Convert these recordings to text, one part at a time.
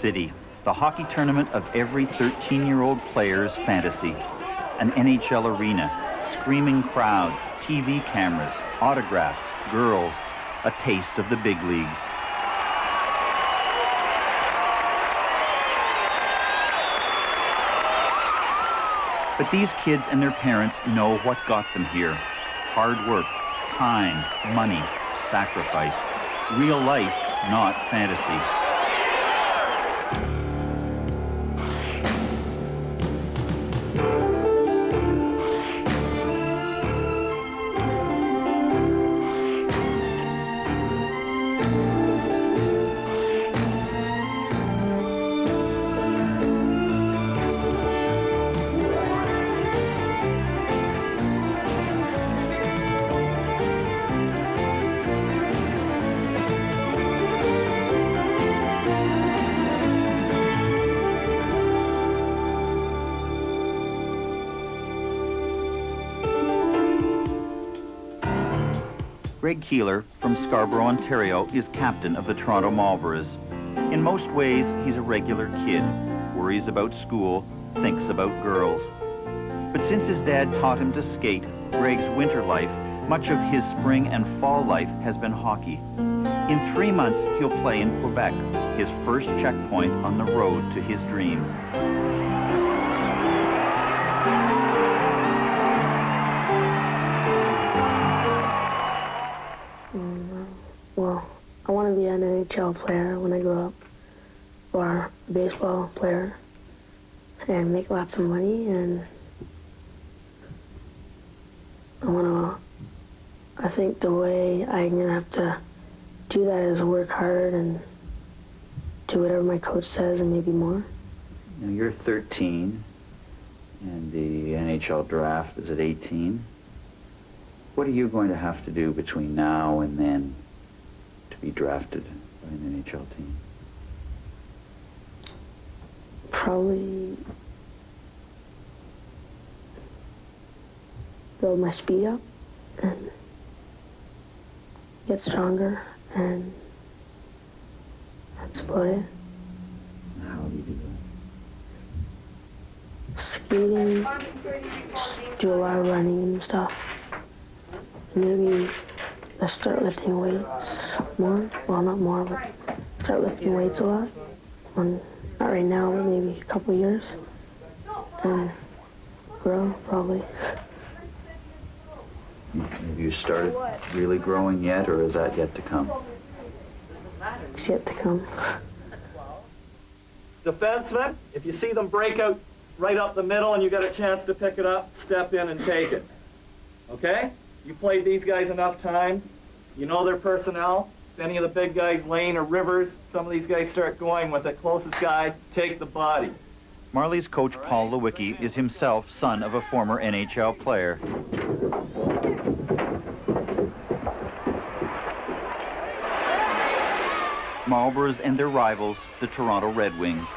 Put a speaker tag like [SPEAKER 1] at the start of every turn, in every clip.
[SPEAKER 1] City, the hockey tournament of every 13-year-old player's fantasy. An NHL arena, screaming crowds, TV cameras, autographs, girls, a taste of the big leagues. But these kids and their parents know what got them here. Hard work, time, money, sacrifice. Real life, not fantasy. Greg Keeler from Scarborough, Ontario, is captain of the Toronto Marlboroughs. In most ways, he's a regular kid, worries about school, thinks about girls. But since his dad taught him to skate, Greg's winter life, much of his spring and fall life has been hockey. In 3 months, he'll play in Quebec, his first checkpoint on the road to his dream.
[SPEAKER 2] Well, I want to be an NHL player when I grow up, or a baseball player, and make lots of money, and I think the way I'm going to have to do that is work hard and do whatever my coach says and maybe more.
[SPEAKER 1] Now you're 13, and the NHL draft is at 18. What are you going to have to do between now and then to be drafted by an NHL team?
[SPEAKER 2] Probably build my speed up and get stronger, and that's about it.
[SPEAKER 1] How do you do that?
[SPEAKER 2] Skating, just do a lot of running and stuff. Maybe let's start lifting weights more. Well, not more, but start lifting weights a lot. Not right now, but maybe a couple years. And grow, probably.
[SPEAKER 1] Have you started really growing yet, or is that yet to come?
[SPEAKER 2] It's yet to come.
[SPEAKER 3] Defensemen, if you see them break out right up the middle and you got a chance to pick it up, step in and take it. Okay? You played these guys enough times. You know their personnel. If any of the big guys, Lane or Rivers, some of these guys start going with the closest guy, take the body.
[SPEAKER 1] Marley's coach, Paul Lewicki, is himself son of a former NHL player. Marlboroughs and their rivals, the Toronto Red Wings.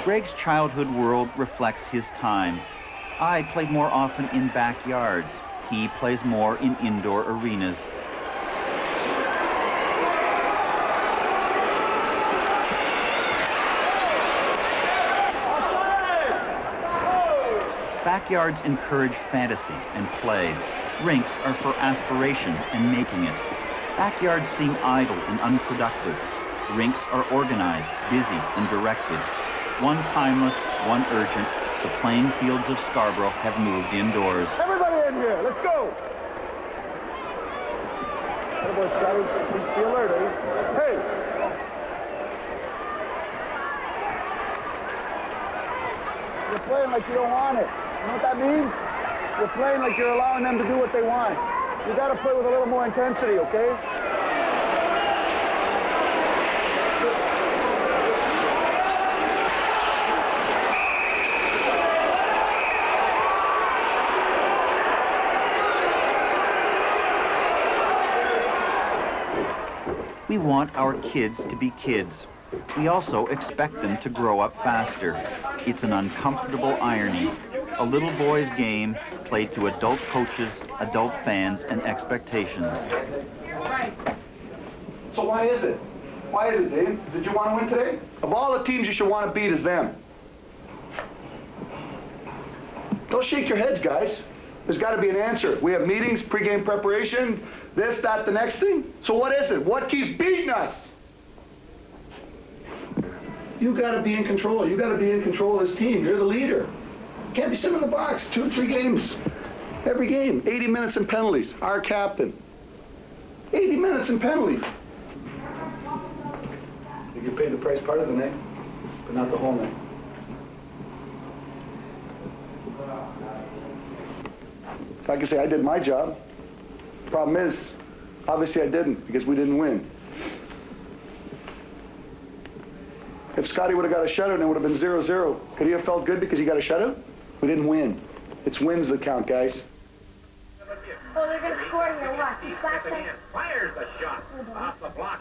[SPEAKER 1] Greg's childhood world reflects his time. I played more often in backyards. He plays more in indoor arenas. Backyards encourage fantasy and play. Rinks are for aspiration and making it. Backyards seem idle and unproductive. Rinks are organized, busy, and directed. One timeless, one urgent. The playing fields of Scarborough have moved indoors.
[SPEAKER 4] Everybody in here, let's go! Everybody, Scotty, be alert, eh? Hey! You're playing like you don't want it. You know what that means? You're playing like you're allowing them to do what they want. You gotta play with a little more intensity, okay?
[SPEAKER 1] We want our kids to be kids. We also expect them to grow up faster. It's an uncomfortable irony. A little boy's game played to adult coaches, adult fans, and expectations.
[SPEAKER 3] So
[SPEAKER 4] So why is it? Why is it, Dave? Did you want to win today? Of all the teams you should want to beat is them. Don't shake your heads, guys. There's got to be an answer. We have meetings, pregame preparation, this, that, the next thing. So what is it? What keeps beating us? You got to be in control. You got to be in control of this team. You're the leader. You can't be sitting in the box 2 or 3 games. Every game, 80 minutes in penalties. Our captain. 80 minutes in penalties. You get paid the price part of the night, but not the whole night. Like I say, I did my job. Problem is, obviously I didn't, because we didn't win. If Scotty would have got a shutout, it would have been 0-0. Could he have felt good because he got a shutout? We didn't win. It's wins that count, guys.
[SPEAKER 5] Oh, they're going to score in your watch.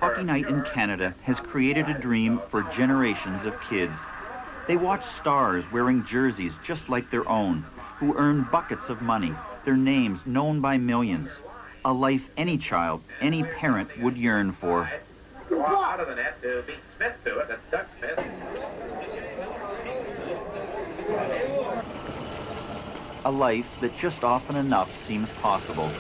[SPEAKER 1] Hockey Night in Canada has created a dream for generations of kids. They watch stars wearing jerseys just like their own, who earn buckets of money, their names known by millions. A life any child, any parent would yearn for.
[SPEAKER 6] Out of the net to beat Smith to it. That's Doug Smith.
[SPEAKER 1] A life that just often enough seems possible.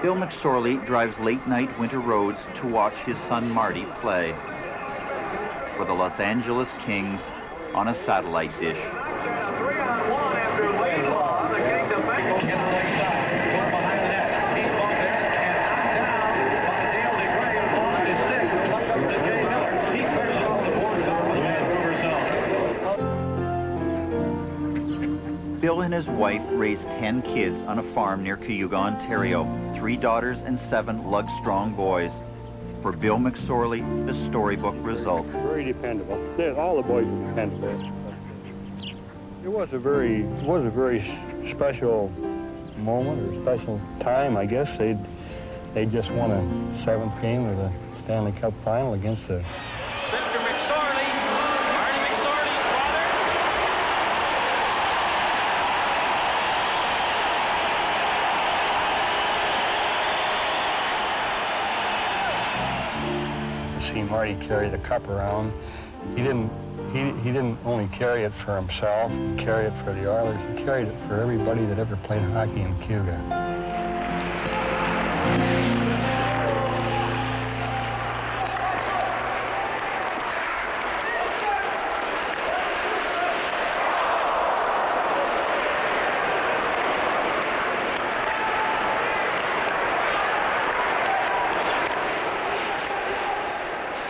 [SPEAKER 1] Bill McSorley drives late-night winter roads to watch his son Marty play for the Los Angeles Kings on a satellite dish. Bill and his wife raised 10 kids on a farm near Cayuga, Ontario. 3 daughters and 7 lug-strong boys. For Bill McSorley, the storybook result.
[SPEAKER 7] Very dependable. All the boys were dependable. It was a very special moment or special time, I guess. They just won a 7th game of the Stanley Cup final against the
[SPEAKER 6] Mr. McSorley, Marty McSorley's father.
[SPEAKER 7] See Marty carry the cup around. He didn't only carry it for himself, carry it for the Oilers. He carried it for everybody that ever played hockey in Cayuga.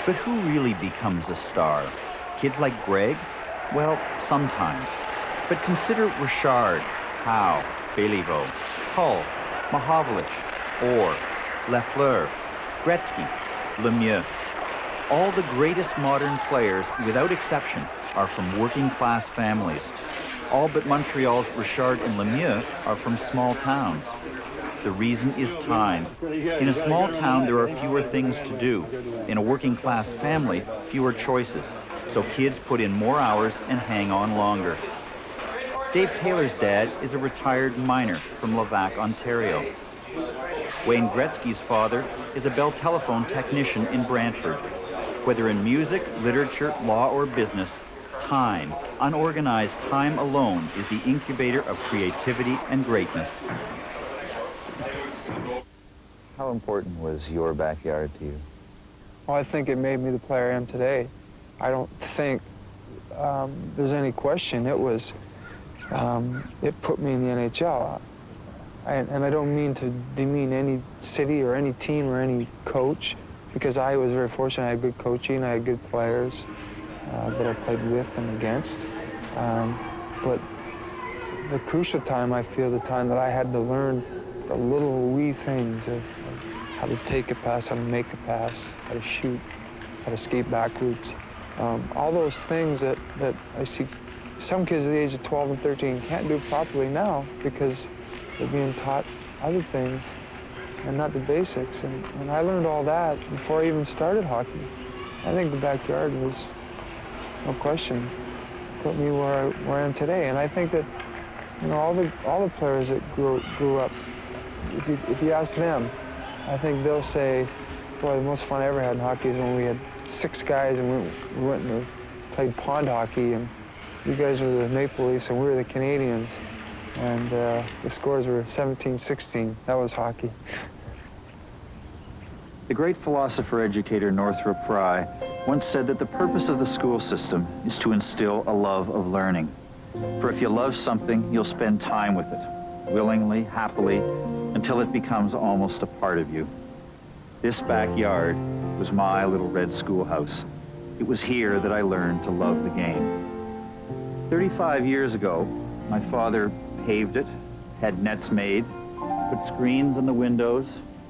[SPEAKER 1] But who really becomes a star? Kids like Greg? Well, sometimes. But consider Richard, Howe, Béliveau, Hull, Mahovlich, Orr, Lafleur, Gretzky, Lemieux. All the greatest modern players, without exception, are from working-class families. All but Montreal's Richard and Lemieux are from small towns. The reason is time. In a small town, there are fewer things to do. In a working-class family, fewer choices. So kids put in more hours and hang on longer. Dave Taylor's dad is a retired miner from Levack, Ontario. Wayne Gretzky's father is a Bell telephone technician in Brantford. Whether in music, literature, law, or business, time, unorganized time alone, is the incubator of creativity and greatness.
[SPEAKER 8] How important was your backyard to you?
[SPEAKER 9] Well, I think it made me the player I am today. I don't think there's any question. It put me in the NHL. And I don't mean to demean any city or any team or any coach, because I was very fortunate. I had good coaching, I had good players that I played with and against. But the crucial time, I feel, the time that I had to learn the little wee things of how to take a pass, how to make a pass, how to shoot, how to skate backwards. All those things that I see some kids at the age of 12 and 13 can't do properly now because they're being taught other things and not the basics. And I learned all that before I even started hockey. I think the backyard was, no question, put me where I am today. And I think that, you know, all the players that grew up if you ask them, I think they'll say, boy, the most fun I ever had in hockey is when we had 6 guys and we went and played pond hockey, and you guys were the Maple Leafs and we were the Canadians, and the scores were 17-16. That was hockey.
[SPEAKER 1] The great philosopher-educator Northrop Frye once said that the purpose of the school system is to instill a love of learning. For if you love something, you'll spend time with it, willingly, happily, until it becomes almost a part of you. This backyard was my little red schoolhouse. It was here that I learned to love the game. 35 years ago, my father paved it, had nets made, put screens on the windows,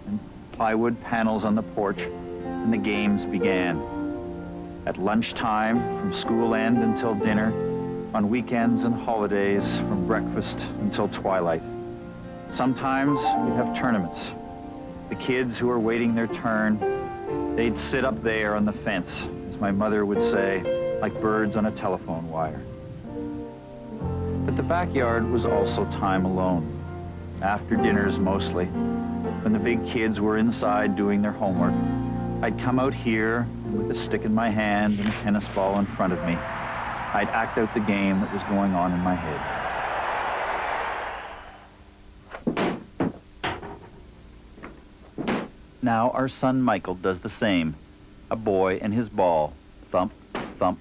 [SPEAKER 1] and plywood panels on the porch, and the games began. At lunchtime, from school end until dinner, on weekends and holidays, from breakfast until twilight. Sometimes we'd have tournaments. The kids who were waiting their turn, they'd sit up there on the fence, as my mother would say, like birds on a telephone wire. But the backyard was also time alone. After dinners mostly, when the big kids were inside doing their homework, I'd come out here with a stick in my hand and a tennis ball in front of me. I'd act out the game that was going on in my head. Now our son Michael does the same. A boy and his ball. Thump, thump,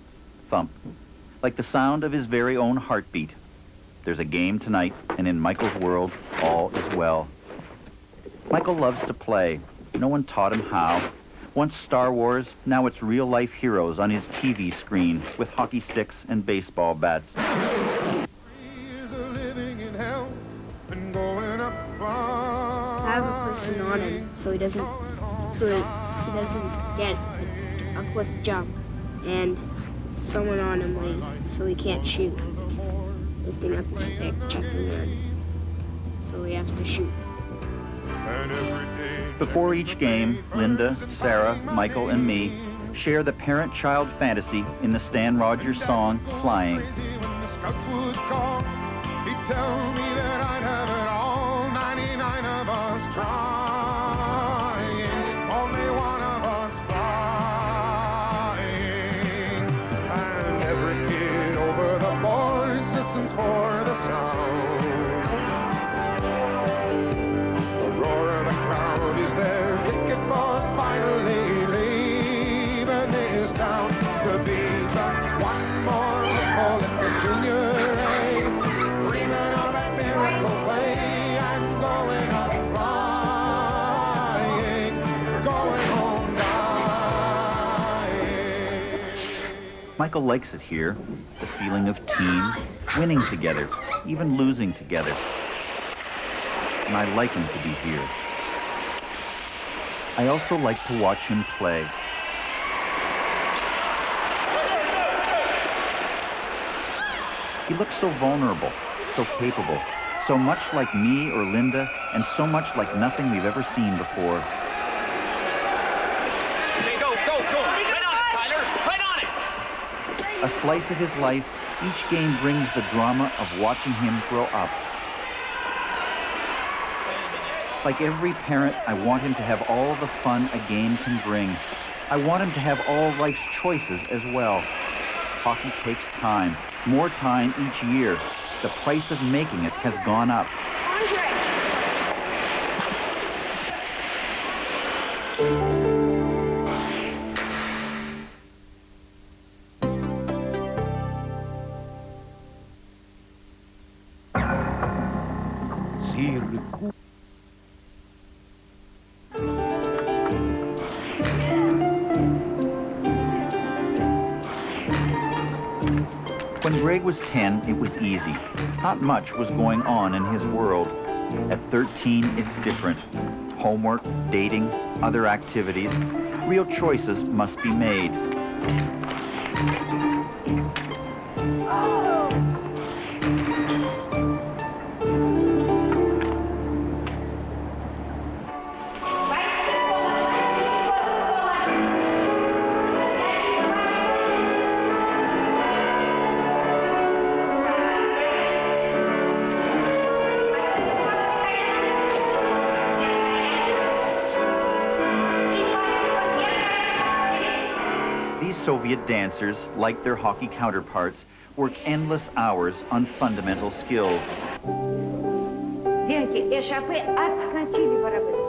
[SPEAKER 1] thump. Like the sound of his very own heartbeat. There's a game tonight, and in Michael's world, all is well. Michael loves to play. No one taught him how. Once Star Wars, now it's real-life heroes on his TV screen with hockey sticks and baseball bats.
[SPEAKER 5] I have a person on him, so he doesn't get a quick jump, and someone on him so he can't shoot. Lifting up the stick, checking in, so he has to shoot.
[SPEAKER 1] Before each game, Linda, Sarah, Michael, and me share the parent-child fantasy in the Stan Rogers song, Flying.
[SPEAKER 10] For the sound, the roar of the crowd is their ticket for finally leaving this town to be just one more ripple in the junior A, dreaming of that miracle play and going up flying, going home dying.
[SPEAKER 1] Michael likes it here, the feeling of team, winning together, even losing together. And I like him to be here. I also like to watch him play. He looks so vulnerable, so capable, so much like me or Linda, and so much like nothing we've ever seen before.
[SPEAKER 6] Okay, go. Right on it, Tyler. Right on it.
[SPEAKER 1] A slice of his life, each game brings the drama of watching him grow up. Like every parent, I want him to have all the fun a game can bring. I want him to have all life's choices as well. Hockey takes time, more time each year. The price of making it has gone up. When Greg was 10, it was easy. Not much was going on in his world. At 13, it's different. Homework, dating, other activities. Real choices must be made. Soviet dancers, like their hockey counterparts, work endless hours on fundamental skills.
[SPEAKER 11] Девки, эшафы отскочили барабаны.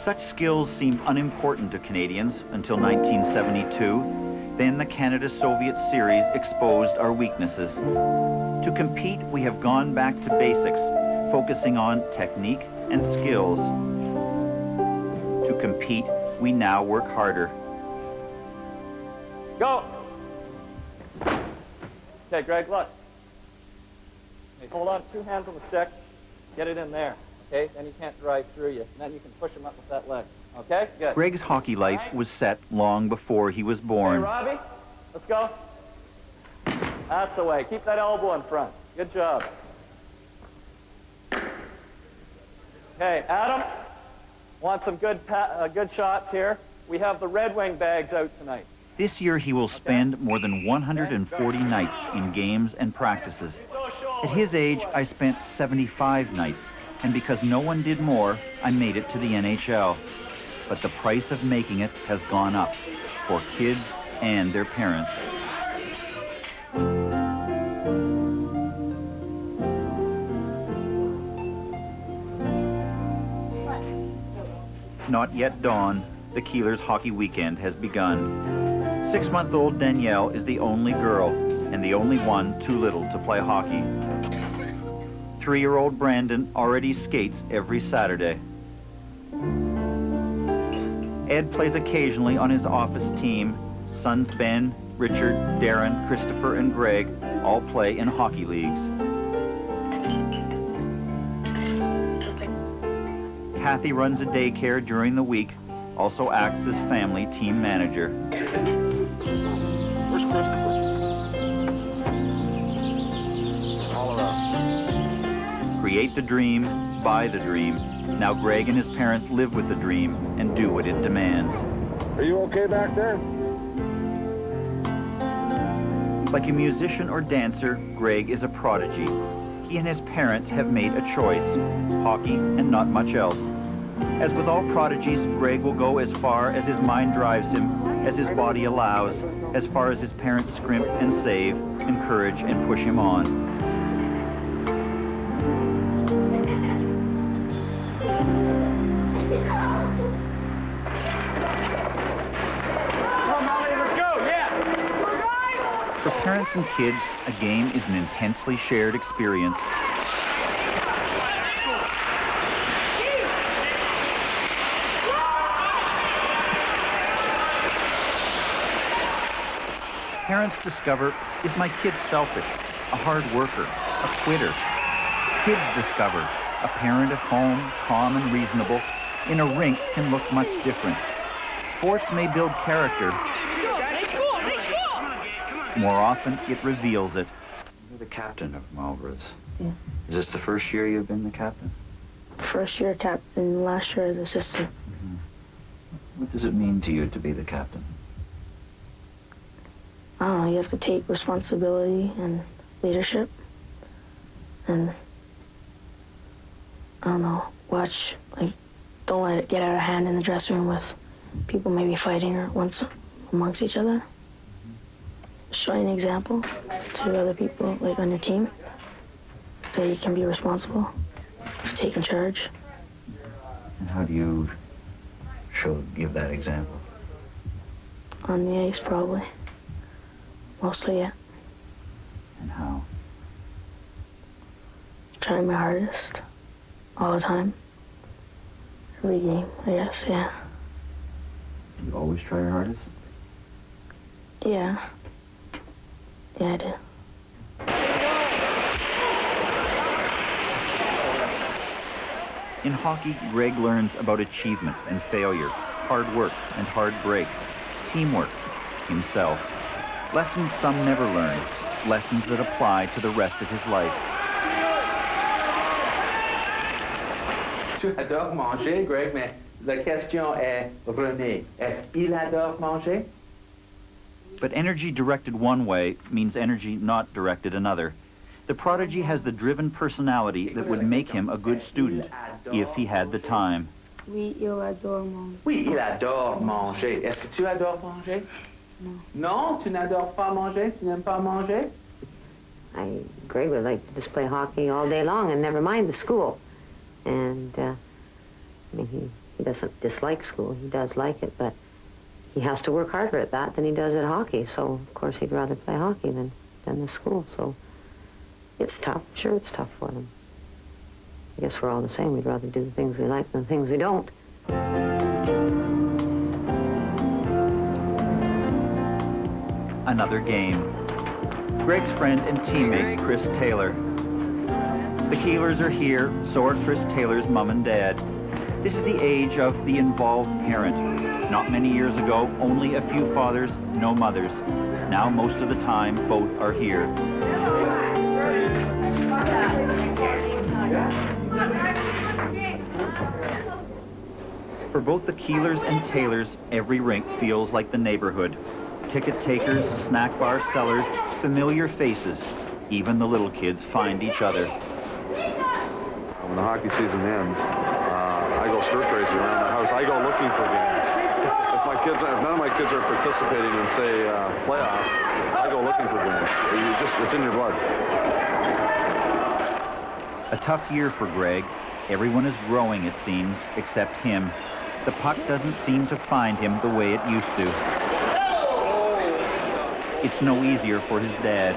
[SPEAKER 1] Such skills seemed unimportant to Canadians until 1972. Then the Canada-Soviet series exposed our weaknesses. To compete, we have gone back to basics, focusing on technique and skills. To compete, we now work harder.
[SPEAKER 3] Go! Okay, Greg, look. Okay, hold on, 2 hands on the stick. Get it in there, okay? Then he can't drive through you. And then you can push him up with that leg. Okay? Good.
[SPEAKER 1] Greg's hockey life was set long before he was
[SPEAKER 3] Hey,
[SPEAKER 1] born.
[SPEAKER 3] Robbie, let's go. That's the way. Keep that elbow in front. Good job. Okay, Adam, want some good shots here? We have the Red Wing bags out tonight.
[SPEAKER 1] This year he will spend more than 140 nights in games and practices. At his age, I spent 75 nights, and because no one did more, I made it to the NHL. But the price of making it has gone up for kids and their parents. Not yet dawn, the Keelers' hockey weekend has begun. 6-month-old Danielle is the only girl, and the only one too little to play hockey. 3-year-old Brandon already skates every Saturday. Ed plays occasionally on his office team. Sons Ben, Richard, Darren, Christopher, and Greg all play in hockey leagues. Kathy runs a daycare during the week, also acts as family team manager.
[SPEAKER 3] Where's Christopher? All around.
[SPEAKER 1] Create the dream, buy the dream. Now Greg and his parents live with the dream and do what it demands.
[SPEAKER 7] Are you okay back there?
[SPEAKER 1] Like a musician or dancer, Greg is a prodigy. He and his parents have made a choice, hockey and not much else. As with all prodigies, Greg will go as far as his mind drives him, as his body allows, as far as his parents scrimp and save, encourage and push him on. For parents and kids, a game is an intensely shared experience. Parents discover, is my kid selfish, a hard worker, a quitter? Kids discover, a parent at home, calm and reasonable, in a rink can look much different. Sports may build character. More often, it reveals it.
[SPEAKER 8] You're the captain of Marlboroughs.
[SPEAKER 2] Yeah.
[SPEAKER 8] Is this the first year you've been the captain?
[SPEAKER 2] First year captain, last year as assistant.
[SPEAKER 8] Mm-hmm. What does it mean to you to be the captain?
[SPEAKER 2] I don't know, you have to take responsibility and leadership. And, I don't know, watch, like, don't let it get out of hand in the dressing room with people maybe fighting or once amongst each other. Showing an example to other people, like on your team, so you can be responsible, taking charge.
[SPEAKER 8] And how do you give that example?
[SPEAKER 2] On the ice, probably. Mostly, yeah.
[SPEAKER 8] And how?
[SPEAKER 2] Trying my hardest, all the time. Every game, I guess, yeah.
[SPEAKER 8] You always try your hardest?
[SPEAKER 2] Yeah. Yeah, I do.
[SPEAKER 1] In hockey, Greg learns about achievement and failure, hard work and hard breaks, teamwork, himself. Lessons some never learn, lessons that apply to the rest of his life.
[SPEAKER 12] Tu adores manger, Greg, mais la question est, René, est-ce qu'il adore manger?
[SPEAKER 1] But energy directed one way means energy not directed another. The prodigy has the driven personality that would make him a good student if he had the time.
[SPEAKER 5] Oui, il adore manger.
[SPEAKER 12] Oui, il adore manger. Est-ce que tu adores manger?
[SPEAKER 5] Non.
[SPEAKER 12] Non, tu n'adores pas manger? Tu n'aimes pas manger?
[SPEAKER 13] Greg would like to just play hockey all day long and never mind the school. And, I mean, he doesn't dislike school. He does like it, but he has to work harder at that than he does at hockey. So, of course, he'd rather play hockey than the school. So it's tough. Sure, it's tough for them. I guess we're all the same. We'd rather do the things we like than the things we don't.
[SPEAKER 1] Another game. Greg's friend and teammate, Chris Taylor. The Keelers are here, so are Chris Taylor's mom and dad. This is the age of the involved parent. Not many years ago, only a few fathers, no mothers. Now, most of the time, both are here. For both the Keelers and Taylors, every rink feels like the neighborhood. Ticket takers, snack bar sellers, familiar faces. Even the little kids find each other.
[SPEAKER 14] When the hockey season ends, I go stir crazy around the house. I go looking for games. If none of my kids are participating in, say, playoffs, I go looking for games. It's in your blood.
[SPEAKER 1] A tough year for Greg. Everyone is growing, it seems, except him. The puck doesn't seem to find him the way it used to. It's no easier for his dad.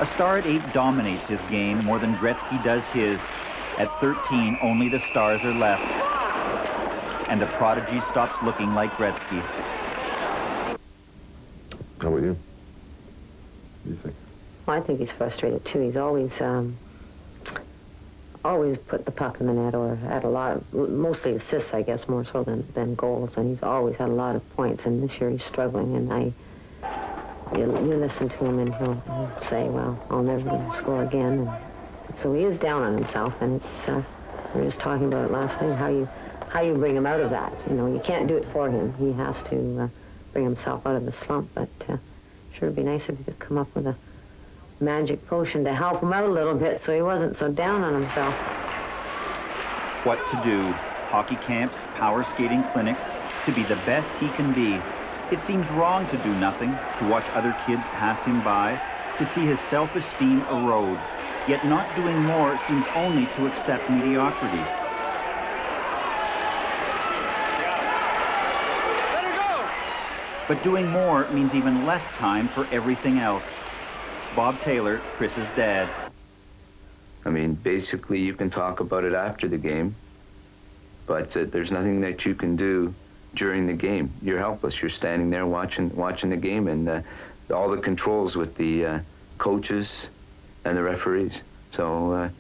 [SPEAKER 1] A star at 8 dominates his game more than Gretzky does his. At 13, only the stars are left. And the prodigy stops looking like Gretzky.
[SPEAKER 14] How about you? What do you think?
[SPEAKER 13] Well, I think he's frustrated, too. He's always put the puck in the net or had a lot of, mostly assists, I guess, more so than goals. And he's always had a lot of points. And this year he's struggling. And you listen to him and he'll say, well, I'll never score again. And so he is down on himself. And it's, we were just talking about it last night, how you bring him out of that. You know, you can't do it for him. He has to bring himself out of the slump. But sure would be nice if he could come up with a magic potion to help him out a little bit so he wasn't so down on himself.
[SPEAKER 1] What to do? Hockey camps, power skating clinics, to be the best he can be. It seems wrong to do nothing, to watch other kids pass him by, to see his self-esteem erode. Yet not doing more seems only to accept mediocrity. But doing more means even less time for everything else. Bob Taylor, Chris's dad.
[SPEAKER 15] I mean, basically, you can talk about it after the game, but there's nothing that you can do during the game. You're helpless. You're standing there watching the game, and all the controls with the coaches and the referees. So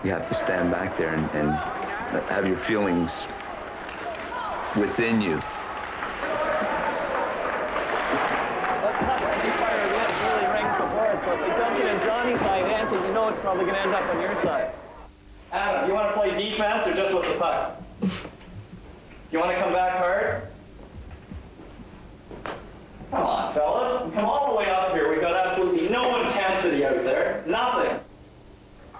[SPEAKER 15] you have to stand back there and have your feelings within you.
[SPEAKER 3] It's probably going to end up on your side. Adam, you want to play defense or just with the puck? You want to come back hard? Come on, fellas. We come all the way up here. We've got absolutely no intensity out there. Nothing.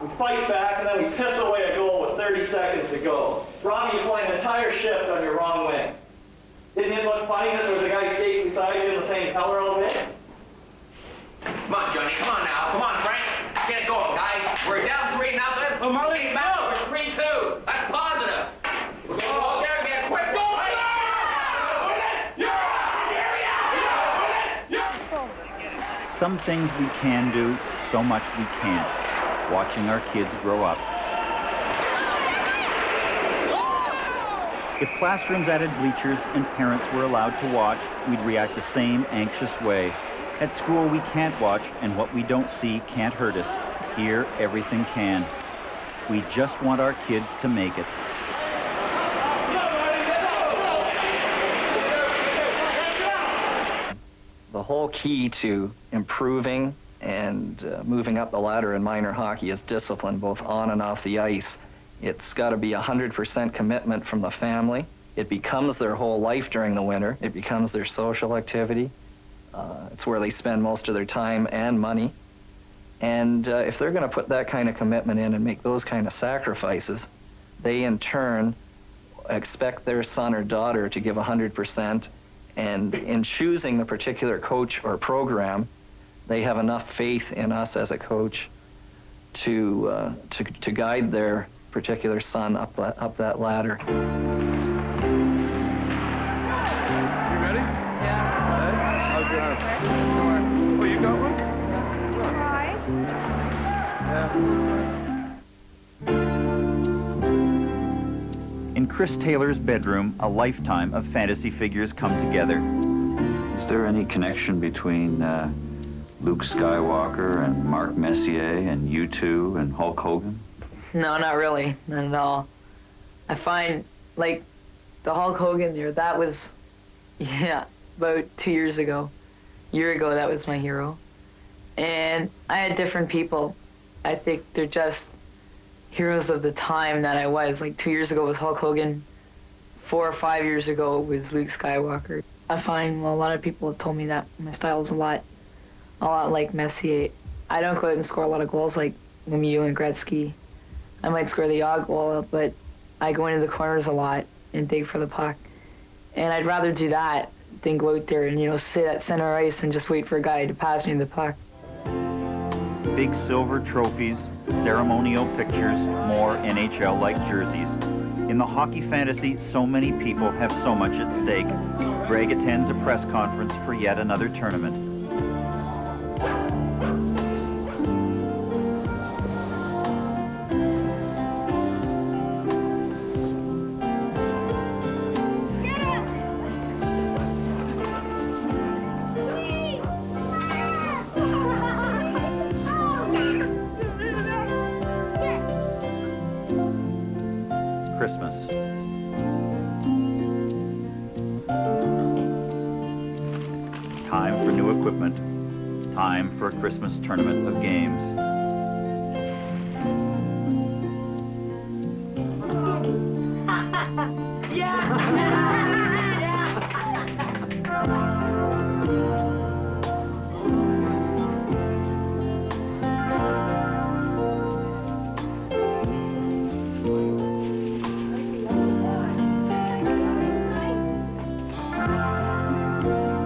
[SPEAKER 3] We fight back and then we piss away a goal with 30 seconds to go. Robbie, you play an entire shift on your wrong wing. Didn't it look funny that there was a guy skating beside you in the same color all day?
[SPEAKER 12] Come on, Johnny. Come on now. Come on, Frank. Get going, guys. We're down 3-0. Oh, Marley, back. We're 3-2. That's positive. We're going to go out there and get a quick goal.
[SPEAKER 1] Some things we can do, so much we can't. Watching our kids grow up. If classrooms added bleachers and parents were allowed to watch, we'd react the same anxious way. At school, we can't watch, and what we don't see can't hurt us. Here, everything can. We just want our kids to make it.
[SPEAKER 16] The whole key to improving and moving up the ladder in minor hockey is discipline, both on and off the ice. It's got to be 100% commitment from the family. It becomes their whole life during the winter. It becomes their social activity. It's where they spend most of their time and money. And if they're going to put that kind of commitment in and make those kind of sacrifices, they in turn expect their son or daughter to give 100%. And in choosing the particular coach or program, they have enough faith in us as a coach to guide their particular son up that ladder.
[SPEAKER 14] You ready? Yeah. How's your arm? Oh, you got one?
[SPEAKER 1] In Chris Taylor's bedroom, a lifetime of fantasy figures come together.
[SPEAKER 8] Is there any connection between Luke Skywalker and Mark Messier and U2 and Hulk Hogan?
[SPEAKER 17] No, not really. Not at all. I find, like, the Hulk Hogan there, that was, yeah, about 2 years ago. A year ago, that was my hero. And I had different people. I think they're just heroes of the time that I was. Like 2 years ago was Hulk Hogan. 4 or 5 years ago was Luke Skywalker. I find, well, a lot of people have told me that my style is a lot like Messier. I don't go out and score a lot of goals like Lemieux and Gretzky. I might score the odd goal, but I go into the corners a lot and dig for the puck. And I'd rather do that than go out there and, you know, sit at center ice and just wait for a guy to pass me the puck.
[SPEAKER 1] Big silver trophies, ceremonial pictures, more NHL-like jerseys. In the hockey fantasy, so many people have so much at stake. Greg attends a press conference for yet another tournament. Christmas. Time for new equipment. Time for a Christmas tournament of games.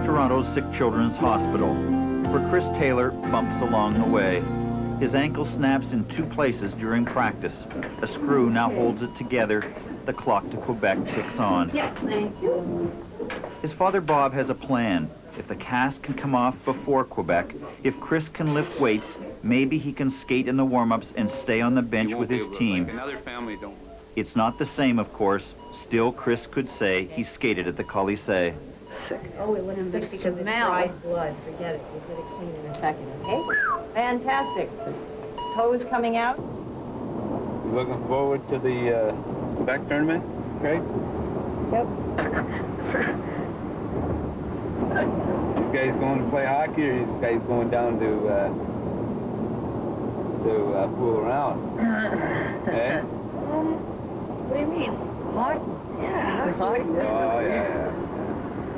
[SPEAKER 1] Toronto's Sick Children's Hospital, where Chris Taylor bumps along the way. His ankle snaps in 2 places during practice. A screw now holds it together. The clock to Quebec ticks on.
[SPEAKER 11] Yeah, thank you.
[SPEAKER 1] His father Bob has a plan. If the cast can come off before Quebec, if Chris can lift weights, maybe he can skate in the warm-ups and stay on the bench with his team.
[SPEAKER 14] Another family don't.
[SPEAKER 1] It's not the same, of course. Still, Chris could say he skated at the Colisée.
[SPEAKER 11] Oh, it wouldn't be because of dried blood. Forget it. We'll get it clean in a second, okay? Fantastic. Toes coming out?
[SPEAKER 7] You looking forward to the Quebec tournament, Craig?
[SPEAKER 11] Yep.
[SPEAKER 7] You guys going to play hockey, or you guys going down to fool around? Eh?
[SPEAKER 11] What do you mean? Hockey? Yeah, hockey.
[SPEAKER 7] Oh, yeah.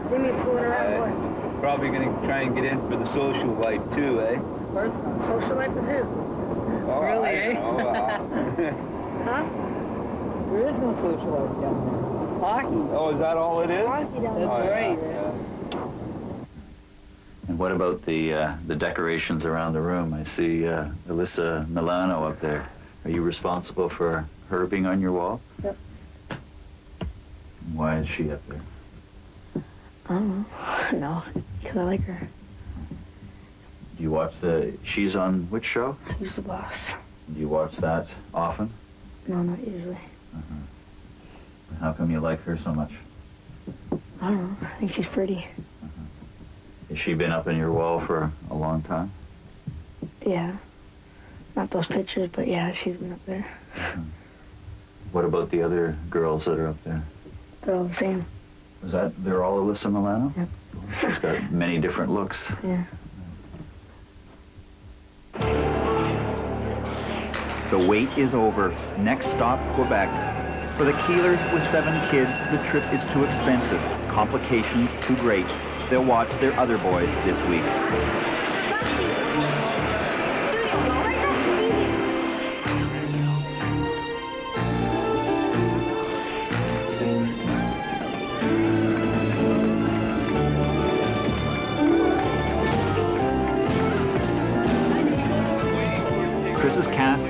[SPEAKER 11] What do you mean fooling around, boy?
[SPEAKER 7] Probably going to try and get in for the social life, too, eh?
[SPEAKER 11] Social life with who?
[SPEAKER 7] Oh,
[SPEAKER 11] Really,
[SPEAKER 7] eh?
[SPEAKER 11] Huh?
[SPEAKER 17] There is no social life down there. Hockey.
[SPEAKER 7] Oh, is that all it is?
[SPEAKER 11] Hockey down there.
[SPEAKER 17] That's right.
[SPEAKER 7] Yeah.
[SPEAKER 8] And what about the decorations around the room? I see Alyssa Milano up there. Are you responsible for her being on your wall?
[SPEAKER 2] Yep.
[SPEAKER 8] Why is she up there?
[SPEAKER 2] I don't know. No, because I like her.
[SPEAKER 8] Do you watch she's on which show?
[SPEAKER 2] Who's the boss?
[SPEAKER 8] Do you watch that often?
[SPEAKER 2] No, not usually.
[SPEAKER 8] How come you like her so much?
[SPEAKER 2] I don't know. I think she's pretty.
[SPEAKER 8] Has she been up in your wall for a long time?
[SPEAKER 2] Yeah. Not those pictures, but yeah, she's been up there.
[SPEAKER 8] What about the other girls that are up there?
[SPEAKER 2] They're all the same.
[SPEAKER 8] They're all Alyssa Milano?
[SPEAKER 2] Yep.
[SPEAKER 8] She's got many different looks.
[SPEAKER 2] Yeah.
[SPEAKER 1] The wait is over. Next stop, Quebec. For the Keelers with 7 kids, the trip is too expensive. Complications too great. They'll watch their other boys this week.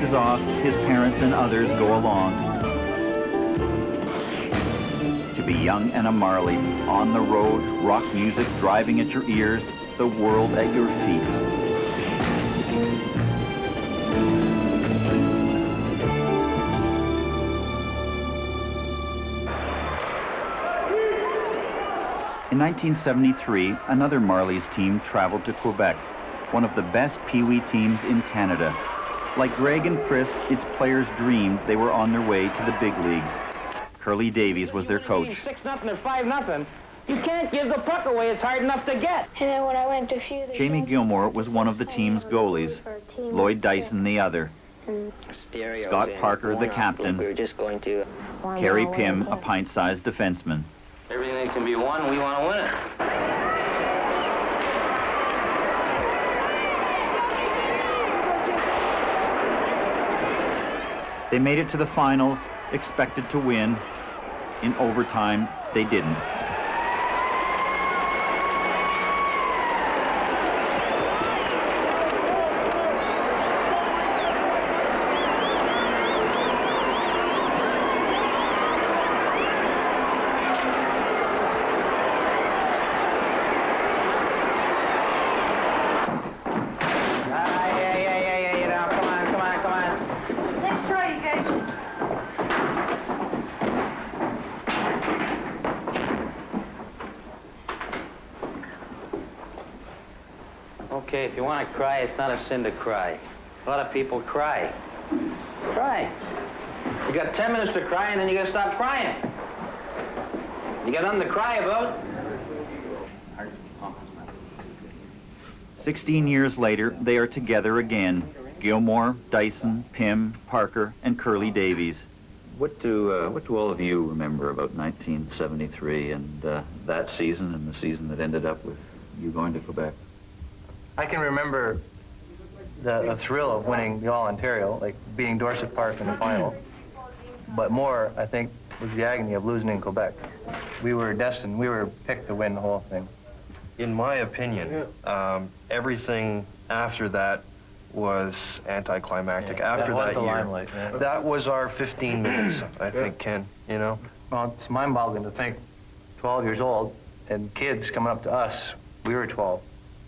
[SPEAKER 1] is off, his parents and others go along. To be young and a Marley, on the road, rock music driving at your ears, the world at your feet. In 1973, another Marlies team traveled to Quebec, one of the best Pee-wee teams in Canada. Like Greg and Chris, its players dreamed they were on their way to the big leagues. Curly Davies was their coach.
[SPEAKER 6] 6-0 or 5-0. You can't give the puck away. It's hard enough to get.
[SPEAKER 2] And then when I went to few,
[SPEAKER 1] Jamie Gilmore was one of the team's goalies, Lloyd Dyson the other. Scott Parker the captain, Kerry Pym a pint-sized defenseman.
[SPEAKER 12] Everything that can be won, we want to win it.
[SPEAKER 1] They made it to the finals, expected to win. In overtime, they didn't.
[SPEAKER 12] Okay, if you want to cry, it's not a sin to cry. A lot of people cry. Cry. You got 10 minutes to cry, and then you got to stop crying. You got nothing to cry about.
[SPEAKER 1] 16 years later, they are together again. Gilmore, Dyson, Pym, Parker, and Curly Davies.
[SPEAKER 8] What do all of you remember about 1973 and that season and the season that ended up with you going to Quebec?
[SPEAKER 18] I can remember the thrill of winning the All-Ontario, like being Dorset Park in the final. But more, I think, was the agony of losing in Quebec. We were destined, we were picked to win the whole thing.
[SPEAKER 19] In my opinion, everything after that was anticlimactic. After that year,
[SPEAKER 18] limelight,
[SPEAKER 19] that was our 15 minutes, I think, Ken, you know?
[SPEAKER 18] Well, it's mind-boggling to think 12 years old and kids coming up to us, we were 12,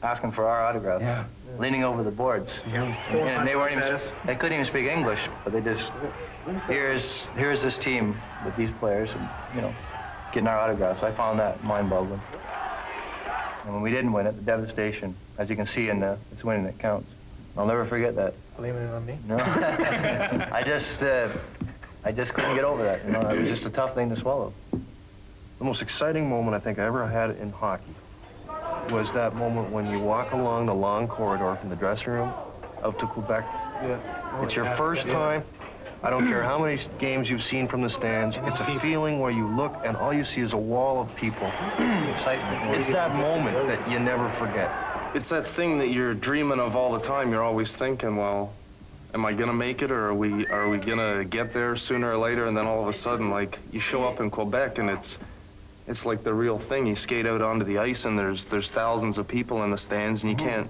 [SPEAKER 18] asking for our autograph, leaning over the boards. And they weren't even, they couldn't even speak English, but they just, here's this team with these players and, you know, getting our autographs. I found that mind-boggling. And when we didn't win it, the devastation, as you can see in the, it's winning that counts. I'll never forget that.
[SPEAKER 9] Blaming it on me?
[SPEAKER 18] No. I just couldn't get over that, you know. It was just a tough thing to swallow.
[SPEAKER 19] The most exciting moment I think I ever had in hockey was that moment when you walk along the long corridor from the dressing room out to Quebec. It's your first time. I don't care how many games you've seen from the stands. It's a feeling where you look and all you see is a wall of people. Excitement. It's that moment that you never forget. It's that thing that you're dreaming of all the time. You're always thinking, well, am I gonna make it, or are we gonna get there sooner or later? And then all of a sudden, like, you show up in Quebec and it's like the real thing. You skate out onto the ice and there's thousands of people in the stands and you can't,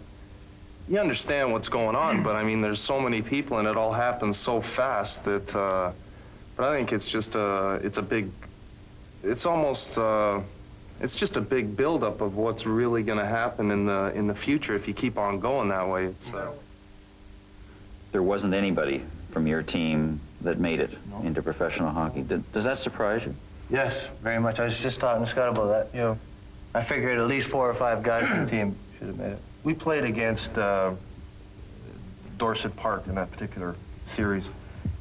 [SPEAKER 19] you understand what's going on, but I mean, there's so many people and it all happens so fast that, but I think it's just it's a big, it's almost, it's just a big buildup of what's really going to happen in the future if you keep on going that way. It's,
[SPEAKER 8] There wasn't anybody from your team that made it into professional hockey. Does that surprise you?
[SPEAKER 18] Yes, very much. I was just talking to Scott about that. You know, I figured at least 4 or 5 guys from the team should have made it.
[SPEAKER 19] We played against Dorset Park in that particular series,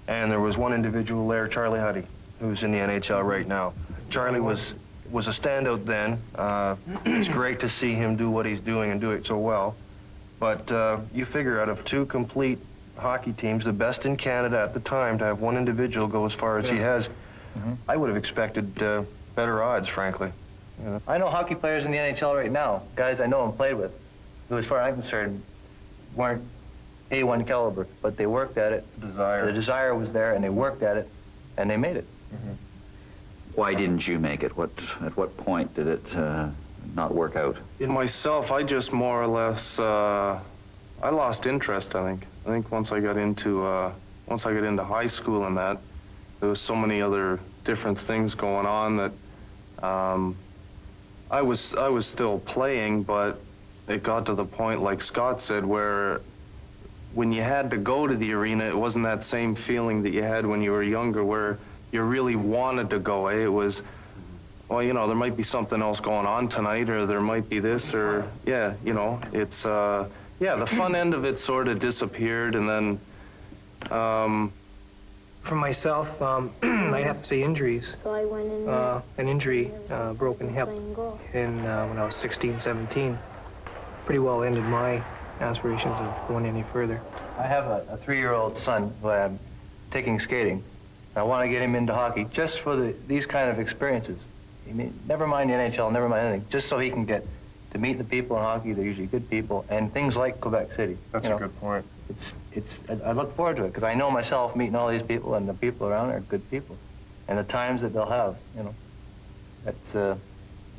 [SPEAKER 19] and there was one individual there, Charlie Huddy, who's in the NHL right now. Charlie was a standout then. It's great to see him do what he's doing and do it so well. But you figure out of 2 complete hockey teams, the best in Canada at the time, to have one individual go as far as he has, I would have expected better odds, frankly. You know?
[SPEAKER 18] I know hockey players in the NHL right now, guys I know and played with, who, as far as I'm concerned, weren't A1 caliber, but they worked at it. The desire was there, and they worked at it, and they made it.
[SPEAKER 8] Why didn't you make it? At what point did it not work out?
[SPEAKER 19] In myself, I just more or less, I lost interest, I think. I think once I got into once I got into high school and that, there was so many other different things going on that I was still playing, but it got to the point, like Scott said, where when you had to go to the arena, it wasn't that same feeling that you had when you were younger, where you really wanted to go. It was, well, you know, there might be something else going on tonight, or there might be this, or, yeah, you know, it's, yeah, the fun end of it sort of disappeared, and then,
[SPEAKER 20] For myself, I have to say injuries.
[SPEAKER 5] So I went in
[SPEAKER 20] An injury, broken hip, when I was 16, 17. Pretty well ended my aspirations of going any further.
[SPEAKER 18] I have a 3-year-old son who I'm taking skating. I want to get him into hockey just for these kind of experiences. I mean, never mind the NHL, never mind anything, just so he can get to meet the people in hockey. They're usually good people, and things like Quebec City.
[SPEAKER 19] That's a good point.
[SPEAKER 18] I look forward to it, because I know myself meeting all these people, and the people around there are good people. And the times that they'll have, you know, that's,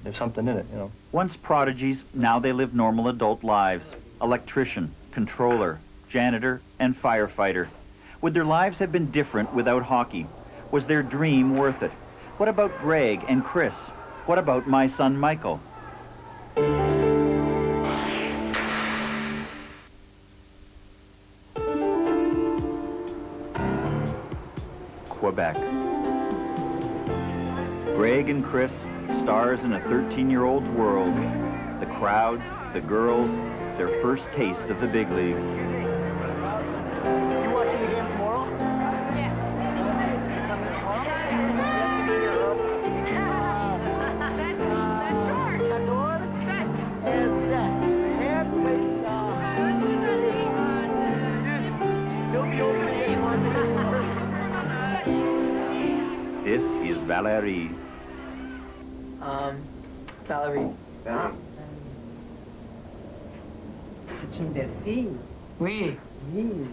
[SPEAKER 18] there's something in it, you know.
[SPEAKER 1] Once prodigies, now they live normal adult lives. Electrician, controller, janitor, and firefighter. Would their lives have been different without hockey? Was their dream worth it? What about Greg and Chris? What about my son Michael? Quebec. Greg and Chris, stars in a 13-year-old's world. The crowds, the girls, their first taste of the big leagues.
[SPEAKER 3] You watching the game tomorrow?
[SPEAKER 1] This is Valérie.
[SPEAKER 17] Valérie.
[SPEAKER 11] C'est une belle fille.
[SPEAKER 17] Oui.
[SPEAKER 11] Oui, une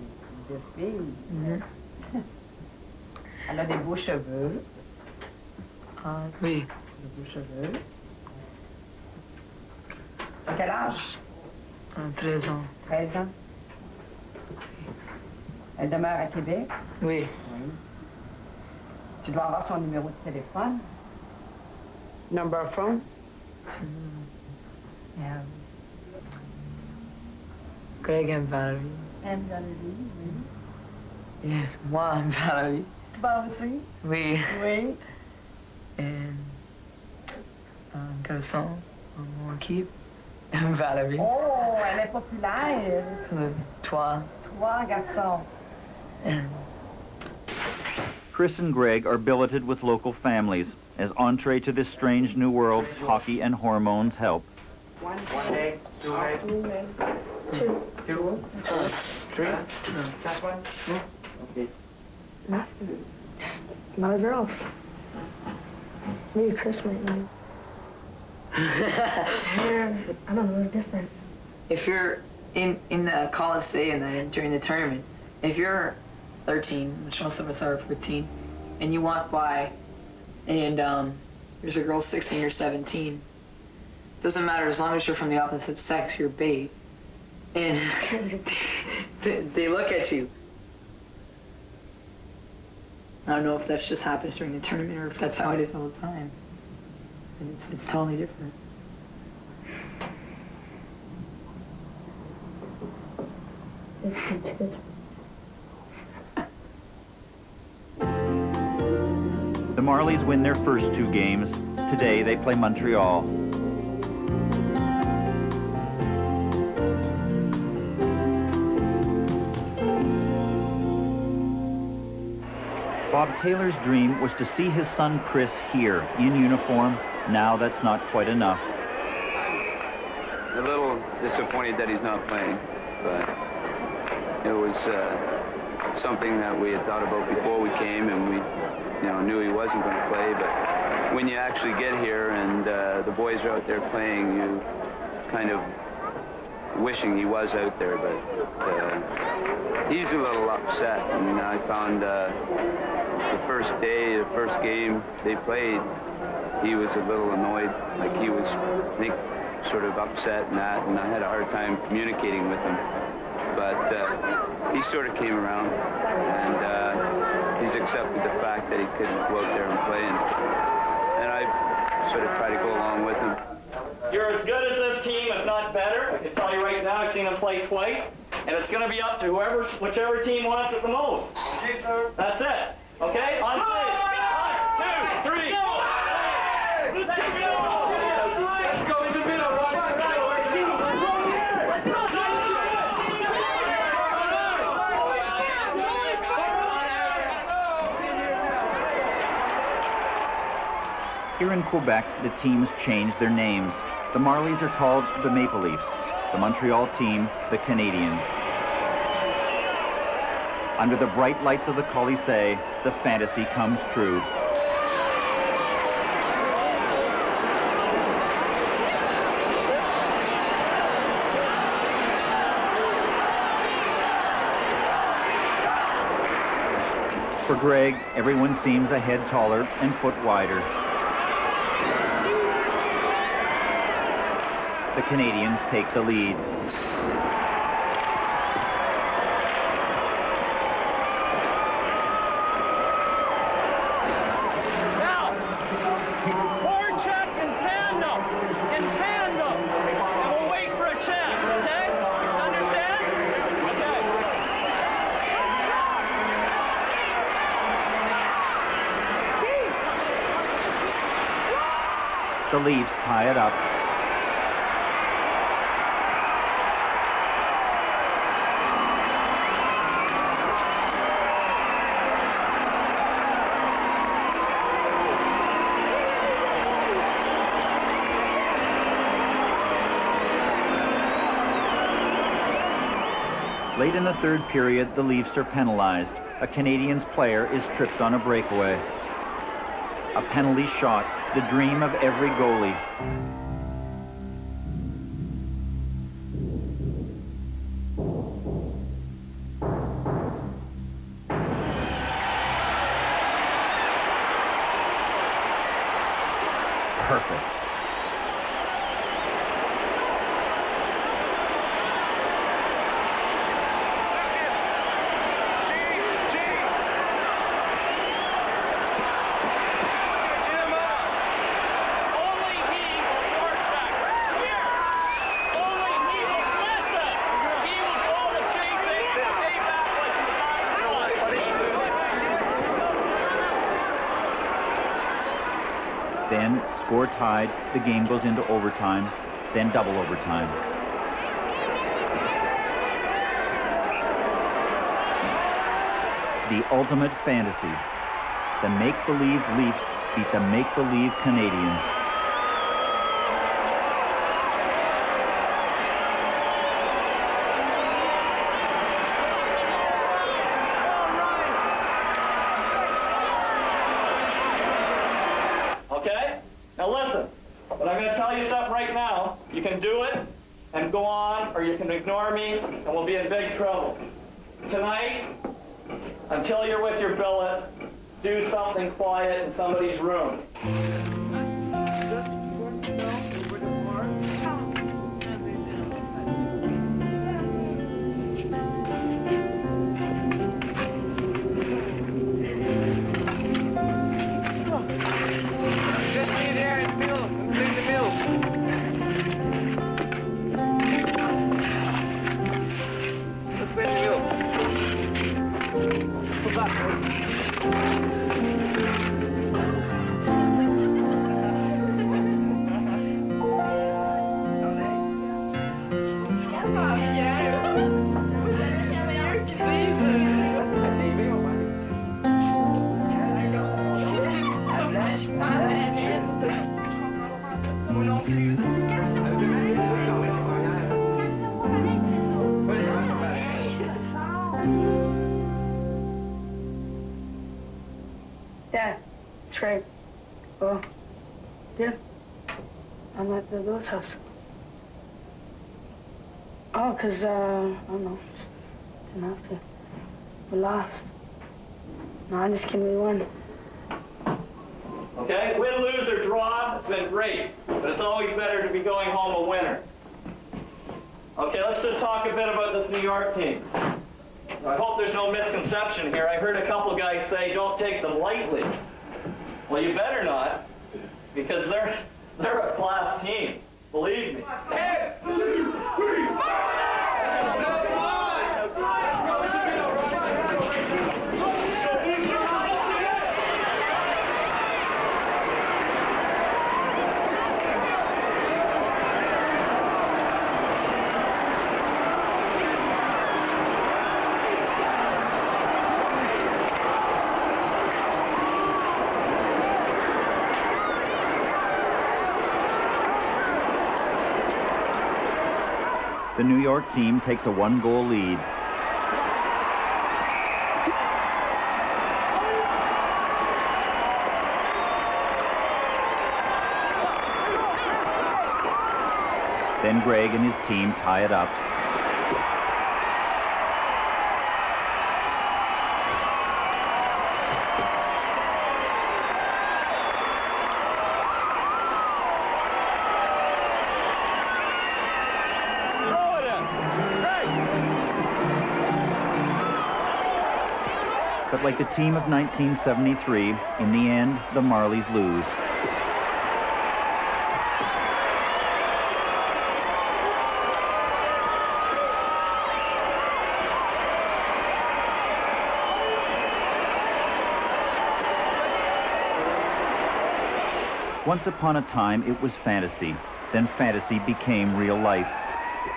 [SPEAKER 11] belle fille. Elle a des beaux cheveux.
[SPEAKER 17] Oui.
[SPEAKER 11] Des beaux cheveux. À quel âge?
[SPEAKER 17] 13 ans.
[SPEAKER 11] 13 ans. Elle demeure à Québec?
[SPEAKER 17] Oui.
[SPEAKER 11] Oui. Tu dois avoir son numéro de téléphone. Number of phone? Yeah.
[SPEAKER 17] Greg and Valérie.
[SPEAKER 11] And Valérie, oui.
[SPEAKER 17] Yes, moi and Valérie.
[SPEAKER 11] Toi aussi?
[SPEAKER 17] Oui.
[SPEAKER 11] Oui.
[SPEAKER 17] And garçon, mon équipe, and Valérie.
[SPEAKER 11] Oh, elle est populaire.
[SPEAKER 17] Trois.
[SPEAKER 11] 3 garçons.
[SPEAKER 17] And
[SPEAKER 1] Chris and Greg are billeted with local families. As entree to this strange new world, hockey and hormones help.
[SPEAKER 3] One egg, 2 eggs.
[SPEAKER 2] 2.
[SPEAKER 3] 2. 3. Just one? Okay.
[SPEAKER 2] A lot of girls. Maybe Chris might know. I don't know, they're different.
[SPEAKER 17] if you're in the Coliseum and during the tournament, if you're 13, which most of us are 14, and you walk by and there's a girl 16 or 17, doesn't matter, as long as you're from the opposite sex, you're bait. And they look at you. I don't know if that's just happens during the tournament or if that's how it is all the time. And it's totally different.
[SPEAKER 1] The Marlies win their first 2 games. Today they play Montreal. Bob Taylor's dream was to see his son Chris here, in uniform. Now that's not quite enough.
[SPEAKER 15] A little disappointed that he's not playing, but it was something that we had thought about before we came, and we knew he wasn't going to play. But when you actually get here and the boys are out there playing, you kind of wishing he was out there, but he's a little upset. And I found the first day, the first game they played, he was a little annoyed, like he was, I think, sort of upset and that, and I had a hard time communicating with him. but he sort of came around, and he's accepted the fact that he couldn't go out there and play, and I sort of try to go along with him.
[SPEAKER 3] You're as good as this team, if not better. I can tell you right now, I've seen them play twice, and it's going to be up to whichever team wants it the most. That's it. Okay? On three. 1, 2, 3. Let's go in the middle.
[SPEAKER 1] Here in Quebec, the teams changed their names. The Marlies are called the Maple Leafs, the Montreal team, the Canadiens. Under the bright lights of the Colisée, the fantasy comes true. For Greg, everyone seems a head taller and foot wider. The Canadiens take the lead.
[SPEAKER 6] Now, forecheck in tandem, and we'll wait for a chance, okay? Understand? Okay.
[SPEAKER 1] The Leafs tie it up. Late in the third period, the Leafs are penalized. A Canadiens player is tripped on a breakaway. A penalty shot, the dream of every goalie. Perfect. Then, score tied, the game goes into overtime, then double overtime. The ultimate fantasy. The make-believe Leafs beat the make-believe Canadiens.
[SPEAKER 3] Okay? Now listen, but I'm going to tell you something right now. You can do it and go on, or you can ignore me, and we'll be in big trouble. Tonight, until you're with your billet, do something quiet in somebody's room.
[SPEAKER 2] Yeah, it's great. Well, yeah, I'm at the Lewis house. Oh, 'cause, I don't know, didn't have to. We lost. No, I'm just kidding, we won.
[SPEAKER 3] Okay? Win, lose, or draw, it's been great. But it's always better to be going home a winner. Okay, let's just talk a bit about this New York team. I hope there's no misconception here. I heard a couple guys say, don't take them lightly. Well, you better not, because they're a class team. Believe me.
[SPEAKER 1] The New York team takes a 1-goal lead. Then Greg and his team tie it up. But like the team of 1973, in the end, the Marlies lose. Once upon a time, it was fantasy. Then fantasy became real life.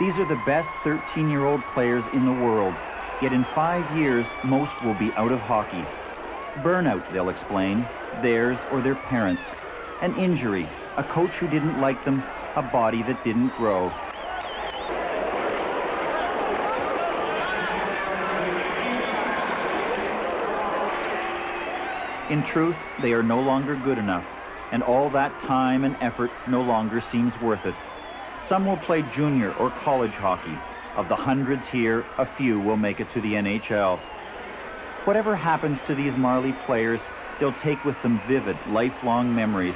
[SPEAKER 1] These are the best 13-year-old players in the world. Yet in 5 years, most will be out of hockey. Burnout, they'll explain, theirs or their parents'. An injury, a coach who didn't like them, a body that didn't grow. In truth, they are no longer good enough, and all that time and effort no longer seems worth it. Some will play junior or college hockey. Of the hundreds here, a few will make it to the NHL. Whatever happens to these Marley players, they'll take with them vivid, lifelong memories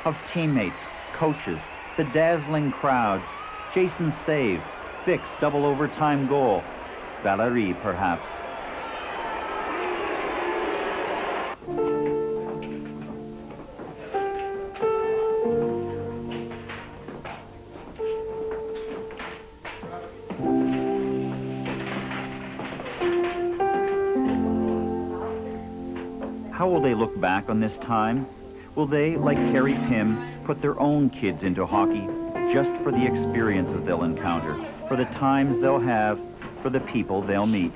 [SPEAKER 1] of teammates, coaches, the dazzling crowds, Jason's save, Vic's double overtime goal, Valérie perhaps. How will they look back on this time? Will they, like Carrie Pym, put their own kids into hockey just for the experiences they'll encounter, for the times they'll have, for the people they'll meet?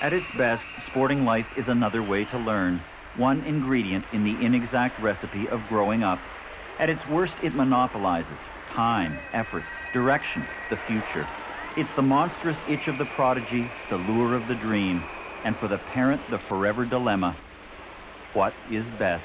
[SPEAKER 1] At its best, sporting life is another way to learn, one ingredient in the inexact recipe of growing up. At its worst, it monopolizes time, effort, direction, the future. It's the monstrous itch of the prodigy, the lure of the dream, and for the parent, the forever dilemma. What is best?